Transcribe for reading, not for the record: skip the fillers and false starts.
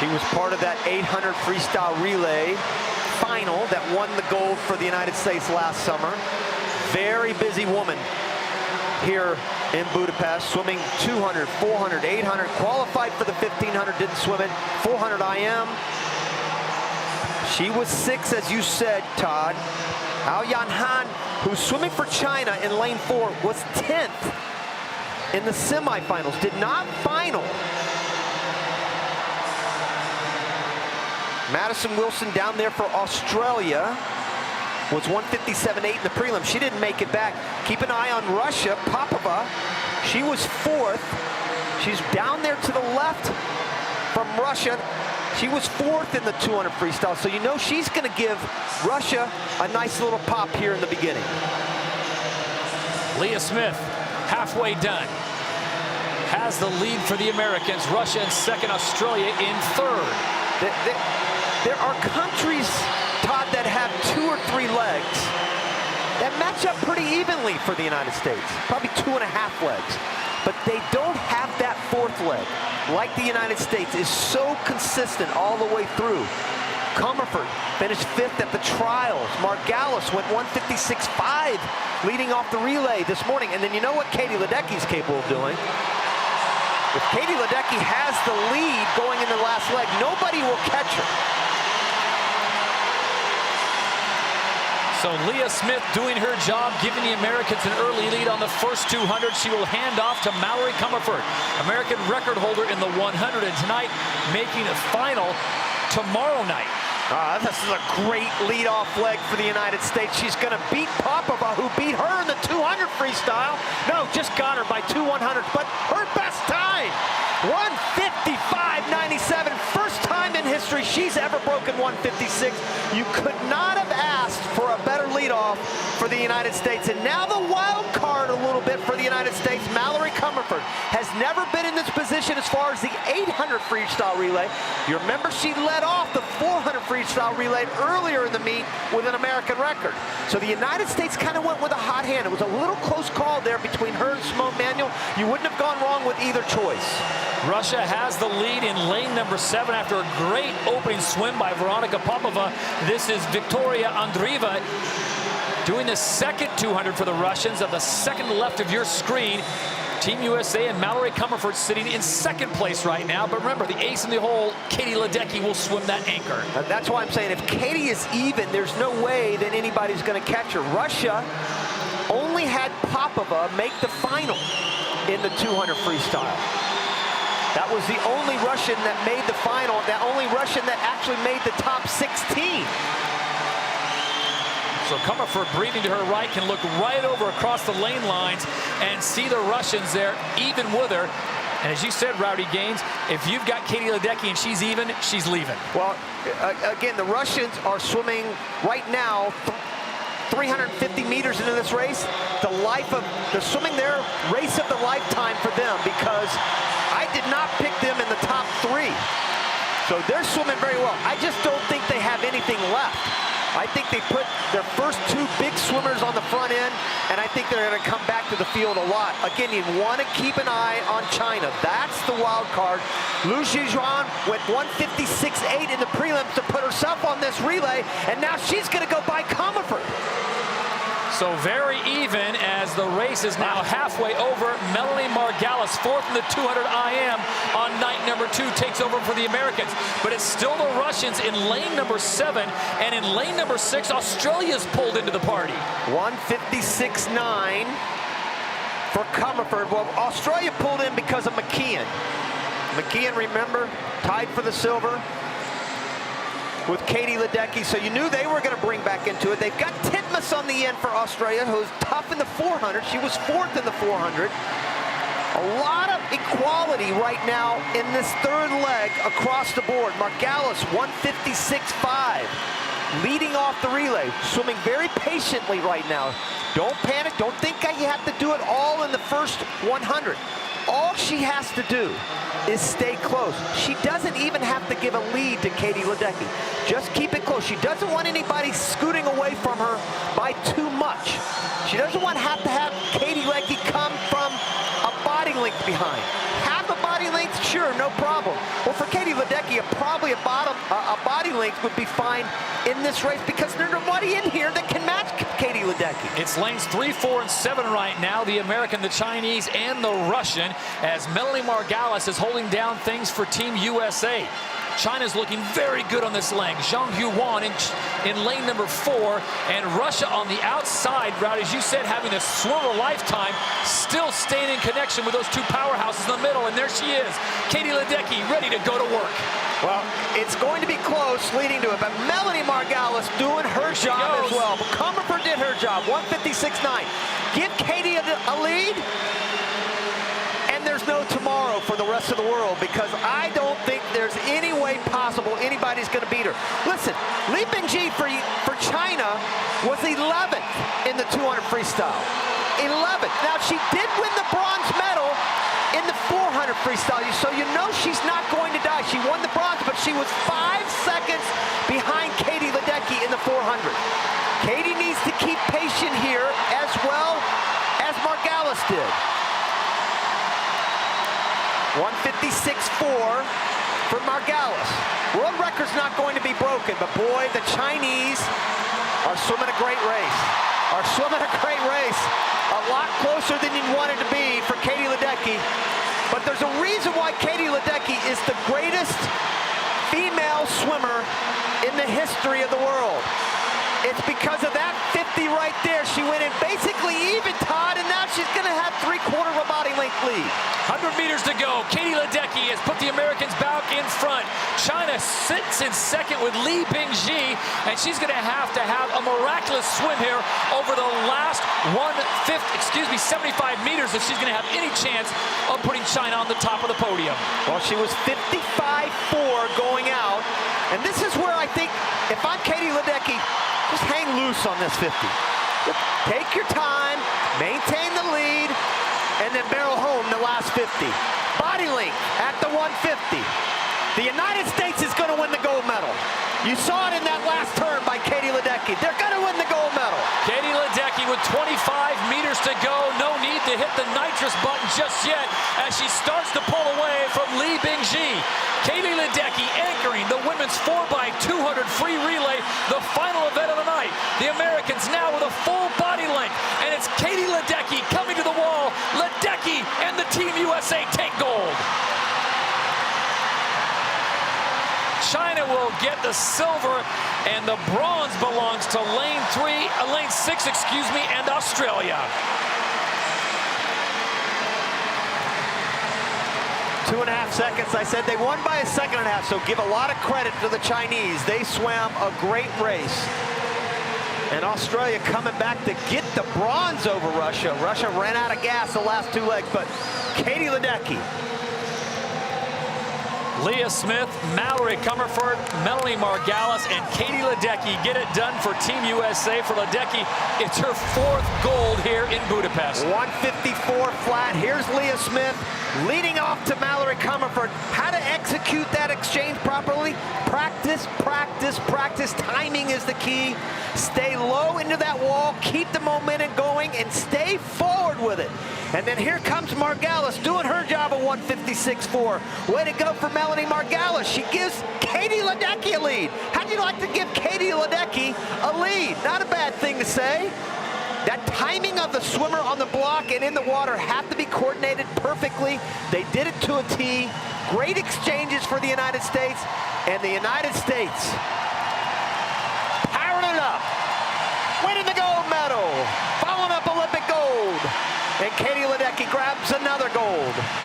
She was part of that 800 freestyle relay final that won the gold for the United States last summer. Very busy woman here in Budapest, swimming 200, 400, 800, qualified for the 1500, didn't swim it, 400 IM. She was 6th, as you said, Todd. Ao Yan Han, who's swimming for China in lane 4, was 10th in the semifinals, did not final. Madison Wilson down there for Australia was 157.8 in the prelim. She didn't make it back. Keep an eye on Russia. Popova, she was 4th. She's down there to the left from Russia. She was 4th in the 200 freestyle, so you know she's going to give Russia a nice little pop here in the beginning. Leah Smith, halfway done, has the lead for the Americans. Russia in 2nd, Australia in 3rd. There are countries, Todd, that have 2 or 3 legs that match up pretty evenly for the United States. Probably 2.5 legs. But they don't have that 4th leg. Like the United States is so consistent all the way through. Comerford finished 5th at the trials. Margalis went 156.5 leading off the relay this morning. And then you know what Katie Ledecky's capable of doing? If Katie Ledecky has the lead going into the last leg, nobody will catch her. So Leah Smith doing her job, giving the Americans an early lead on the first 200. She will hand off to Mallory Comerford, American record holder in the 100, and tonight making a final tomorrow night. This is a great lead-off leg for the United States. She's going to beat Popova, who beat her in the 200 freestyle. No, just got her by 2 100s, but her best time, 155.97. First time in history she's ever broken 156. You could not have asked for a better lead-off for the United States. And now the wild card a little bit for the United States, Mallory Comerford, has never been in this position as far as the 800 freestyle relay. You remember she led off the 400 freestyle relay earlier in the meet with an American record. So the United States kind of went with a hot hand. It was a little close call there between her and Simone Manuel. You wouldn't have gone wrong with either choice. Russia has the lead in lane number 7 after a great opening swim by Veronika Popova. This is Victoria Andreeva doing the second 200 for the Russians on the second left of your screen. Team USA and Mallory Comerford sitting in 2nd place right now. But remember, the ace in the hole, Katie Ledecky, will swim that anchor. That's why I'm saying if Katie is even, there's no way that anybody's going to catch her. Russia only had Popova make the final in the 200 freestyle. That was the only Russian that made the final, the only Russian that actually made the top 16. So Comerford breathing to her right can look right over across the lane lines and see the Russians there, even with her. And as you said, Rowdy Gaines, if you've got Katie Ledecky and she's even, she's leaving. Well, again, the Russians are swimming right now 350 meters into this race. They're swimming their race of the lifetime for them, because I did not pick them in the top 3. So they're swimming very well. I just don't think they have anything left. I think they put their first 2 big swimmers on the front end, and I think they're going to come back to the field a lot. Again, you want to keep an eye on China. That's the wild card. Lu Zhizhuan went 156.8 in the prelims to put herself on this relay, and now she's going to go by Comerford. So very even as the race is now halfway over. Melanie Margalis, 4th in the 200 IM on night number 2, takes over for the Americans. But it's still the Russians in lane number 7, and in lane number 6, Australia's pulled into the party. 156.9 for Comerford. Well, Australia pulled in because of McKeon. McKeon, remember, tied for the silver with Katie Ledecky, so you knew they were going to bring back into it. They've got Titmus on the end for Australia, who's tough in the 400. She was 4th in the 400. A lot of equality right now in this 3rd leg across the board. Margalis, 156.5, leading off the relay, swimming very patiently right now. Don't panic. Don't think you have to do it all in the first 100. All she has to do is stay close. She doesn't even have to give a lead to Katie Ledecky. Just keep it close. She doesn't want anybody scooting away from her by too much. She doesn't want to have Katie Ledecky come from a body length behind. Half a body length, sure, no problem. Well, for Katie Ledecky, probably a body length would be fine in this race because there's nobody in here that can match Katie Ledecky. It's lanes 3, 4, and 7 right now. The American, the Chinese, and the Russian, as Melanie Margalis is holding down things for Team USA. China's looking very good on this lane. Zhang Yuan in lane number 4, and Russia on the outside route, as you said, having a swim of a lifetime, still staying in connection with those two powerhouses in the middle, and there she is, Katie Ledecky, ready to go to work. Well, it's going to be close leading to it, but Melanie Margalis doing her job as well. But Comerford did her job, 156.9. Give Katie a lead, and there's no tomorrow for the rest of the world because I don't think there's any way possible anybody's going to beat her. Listen, Li Bingji for China was 11th in the 200 freestyle. 11th. Now, she did win the bronze medal in the 400 freestyle, so you know she's not going to die. She won the bronze, but she was 5 seconds behind Katie Ledecky in the 400. Katie needs to keep patient here as well as Margalis did. 156.4 for Margalis. World record's not going to be broken, but boy, the Chinese are swimming a great race. A lot closer than you'd want it to be for Katie Ledecky. But there's a reason why Katie Ledecky is the greatest female swimmer in the history of the world. It's because of that 50 right there. She went in basically even, Todd, and now she's going to have 3/4 of a body length lead. 100 meters to go. Katie Ledecky has put the Americans back in front. China sits in second with Li Bingji, and she's going to have a miraculous swim here over the last 75 meters if she's going to have any chance of putting China on the top of the podium. Well, she was 55.4 going out, and this is where I think if I'm Katie Ledecky, just hang loose on this 50. Just take your time, maintain the lead, and then barrel home the last 50. Body length at the 150. The United States is going to win the gold medal. You saw it in that last turn by Katie Ledecky. They're going to win the gold medal. Katie Ledecky with 25 meters to go. No need to hit the nitrous button just yet as she starts to pull away from Li Bingji. Katie Ledecky anchoring the women's 4x200 free relay, the final event of the night. The Americans now with a full body length, and it's Katie Ledecky coming to the wall. Ledecky and the Team USA take gold. China will get the silver, and the bronze belongs to lane 6, and Australia. 2.5 seconds. I said they won by a second and a half, so give a lot of credit to the Chinese. They swam a great race. And Australia coming back to get the bronze over Russia. Russia ran out of gas the last 2 legs, but Katie Ledecky. Leah Smith, Mallory Comerford, Melanie Margalis, and Katie Ledecky get it done for Team USA. For Ledecky, it's her 4th gold here in Budapest. 154 flat. Here's Leah Smith leading off to Mallory Comerford. How to execute that exchange properly? Practice, practice, practice. Timing is the key. Stay low into that wall, keep the momentum going, and stay forward with it. And then here comes Margalis doing her job of 156.4. Way to go for Melanie Margalis. She gives Katie Ledecky a lead. How'd you like to give Katie Ledecky a lead? Not a bad thing to say. That timing of the swimmer on the block and in the water have to be coordinated perfectly. They did it to a T. Great exchanges for the United States. And the United States powering it up. Winning the gold medal. Following up Olympic gold. And Katie Ledecky grabs another gold.